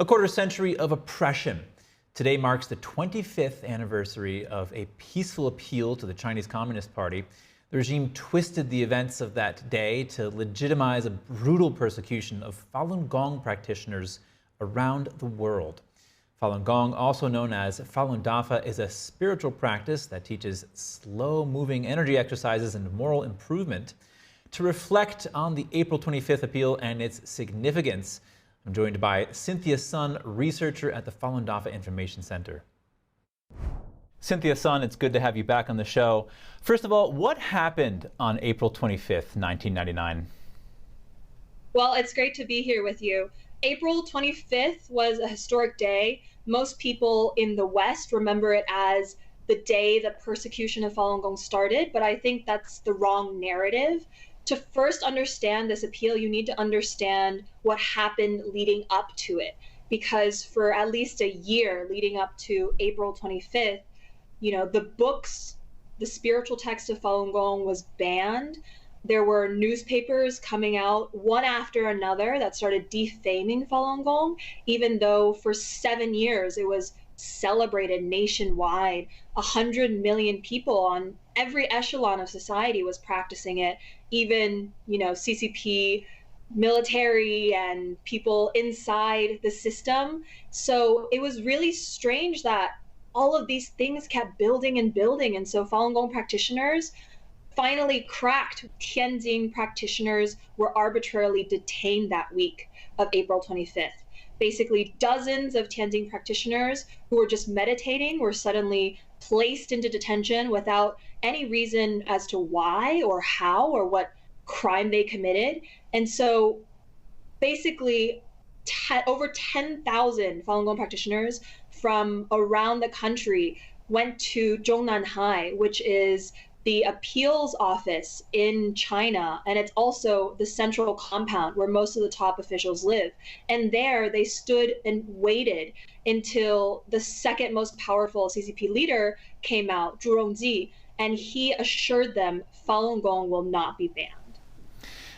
A quarter century of oppression. Today marks the 25th anniversary of a peaceful appeal to the Chinese Communist Party. The regime twisted the events of that day to legitimize a brutal persecution of Falun Gong practitioners around the world. Falun Gong, also known as Falun Dafa, is a spiritual practice that teaches slow-moving energy exercises and moral improvement. To reflect on the April 25th appeal and its significance, I'm joined by Cynthia Sun, researcher at the Falun Dafa Information Center. Cynthia Sun, it's good to have you back on the show. First of all, what happened on April 25th, 1999? Well, it's great to be here with you. April 25th was a historic day. Most people in the West remember it as the day the persecution of Falun Gong started, but I think that's the wrong narrative. To first understand this appeal, you need to understand what happened leading up to it. Because for at least a year leading up to April 25th, the books, the spiritual text of Falun Gong was banned. There were newspapers coming out one after another that started defaming Falun Gong, even though for 7 years it was celebrated nationwide. 100 million people on every echelon of society was practicing it. Even, CCP, military, and people inside the system. So it was really strange that all of these things kept building and building. And so Falun Gong practitioners finally cracked. Tianjin practitioners were arbitrarily detained that week of April 25th. Basically, dozens of Tianjin practitioners who were just meditating were suddenly placed into detention without any reason as to why or how or what crime they committed. And so basically, over 10,000 Falun Gong practitioners from around the country went to Zhongnanhai, which is the appeals office in China, and it's also the central compound where most of the top officials live. And there they stood and waited until the second most powerful CCP leader came out, Zhu Rongji, and he assured them Falun Gong will not be banned.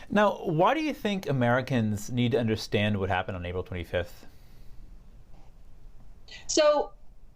Now, why do you think Americans need to understand what happened on April 25th? So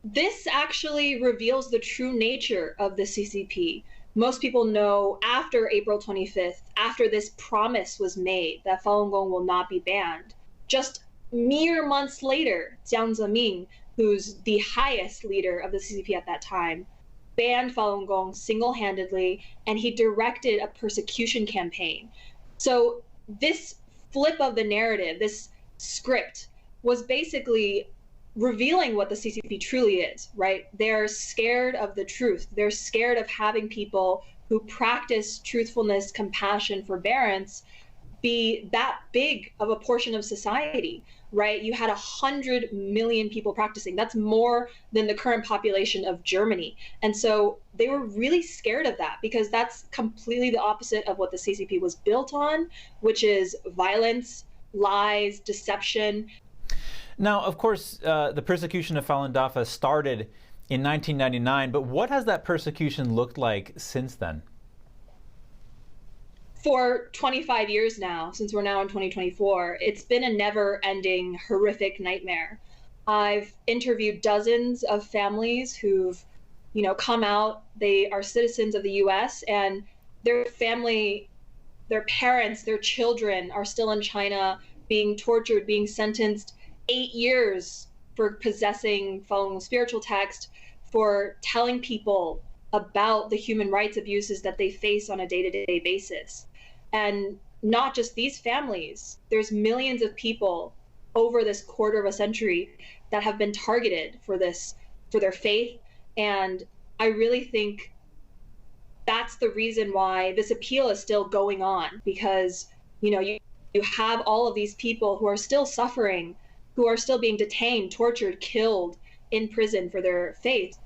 this actually reveals the true nature of the CCP. Most people know after April 25th, after this promise was made that Falun Gong will not be banned, just mere months later, Jiang Zemin, who's the highest leader of the CCP at that time, banned Falun Gong single-handedly, and he directed a persecution campaign. So this flip of the narrative, this script, was basically revealing what the CCP truly is, right? They're scared of the truth. They're scared of having people who practice truthfulness, compassion, forbearance be that big of a portion of society, right? You had 100 million people practicing. That's more than the current population of Germany. And so they were really scared of that because that's completely the opposite of what the CCP was built on, which is violence, lies, deception. Now, of course, the persecution of Falun Dafa started in 1999, but what has that persecution looked like since then? For 25 years now, since we're now in 2024, it's been a never-ending, horrific nightmare. I've interviewed dozens of families who've, come out. They are citizens of the U.S. and their family, their parents, their children are still in China, being tortured, being sentenced 8 years for possessing Falun Gong spiritual text, for telling people about the human rights abuses that they face on a day-to-day basis. And not just these families, there's millions of people over this quarter of a century that have been targeted for this, for their faith. And I really think that's the reason why this appeal is still going on, because, you have all of these people who are still suffering, who are still being detained, tortured, killed in prison for their faith.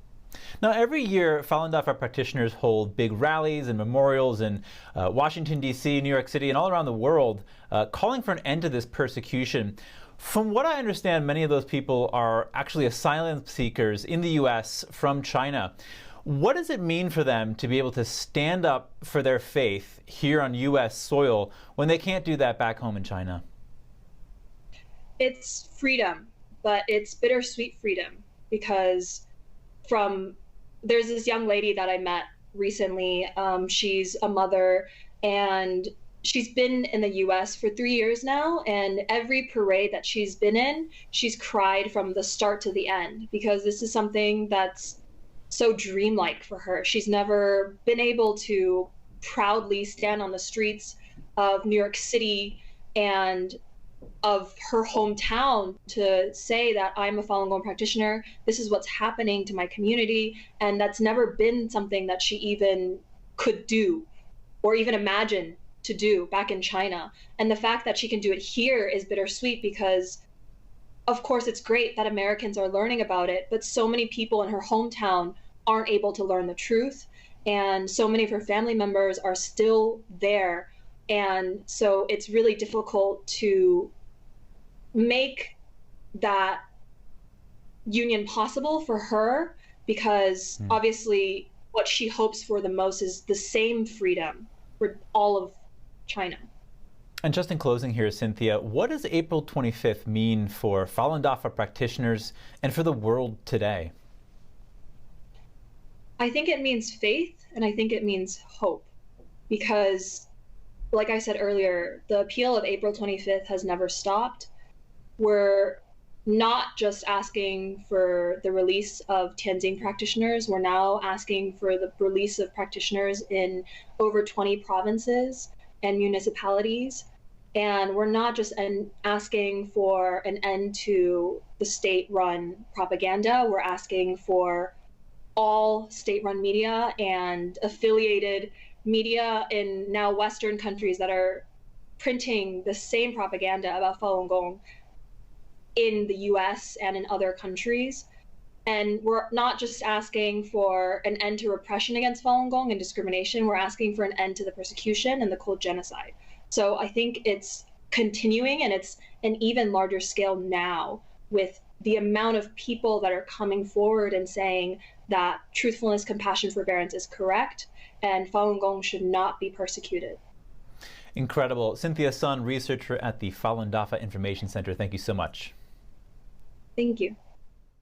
Now, every year, Falun Dafa practitioners hold big rallies and memorials in Washington, D.C., New York City, and all around the world, calling for an end to this persecution. From what I understand, many of those people are actually asylum seekers in the U.S. from China. What does it mean for them to be able to stand up for their faith here on U.S. soil when they can't do that back home in China? It's freedom. but it's bittersweet freedom because there's this young lady that I met recently. She's a mother and she's been in the US for 3 years now. And every parade that she's been in, she's cried from the start to the end because this is something that's so dreamlike for her. She's never been able to proudly stand on the streets of New York City and of her hometown to say that I'm a Falun Gong practitioner, this is what's happening to my community, and that's never been something that she even could do or even imagine to do back in China. And the fact that she can do it here is bittersweet because of course it's great that Americans are learning about it, but so many people in her hometown aren't able to learn the truth, and so many of her family members are still there. And so it's really difficult to make that union possible for her because obviously what she hopes for the most is the same freedom for all of China. And just in closing here, Cynthia, what does April 25th mean for Falun Dafa practitioners and for the world today? I think it means faith, and I think it means hope, because like I said earlier, the appeal of April 25th has never stopped. We're not just asking for the release of Tianjin practitioners, we're now asking for the release of practitioners in over 20 provinces and municipalities. And we're not just asking for an end to the state-run propaganda, we're asking for all state-run media and affiliated media in now Western countries that are printing the same propaganda about Falun Gong in the US and in other countries. And we're not just asking for an end to repression against Falun Gong and discrimination, we're asking for an end to the persecution and the cold genocide. So I think it's continuing, and it's an even larger scale now with the amount of people that are coming forward and saying that truthfulness, compassion, forbearance is correct, and Falun Gong should not be persecuted. Incredible. Cynthia Sun, researcher at the Falun Dafa Information Center. Thank you so much. Thank you.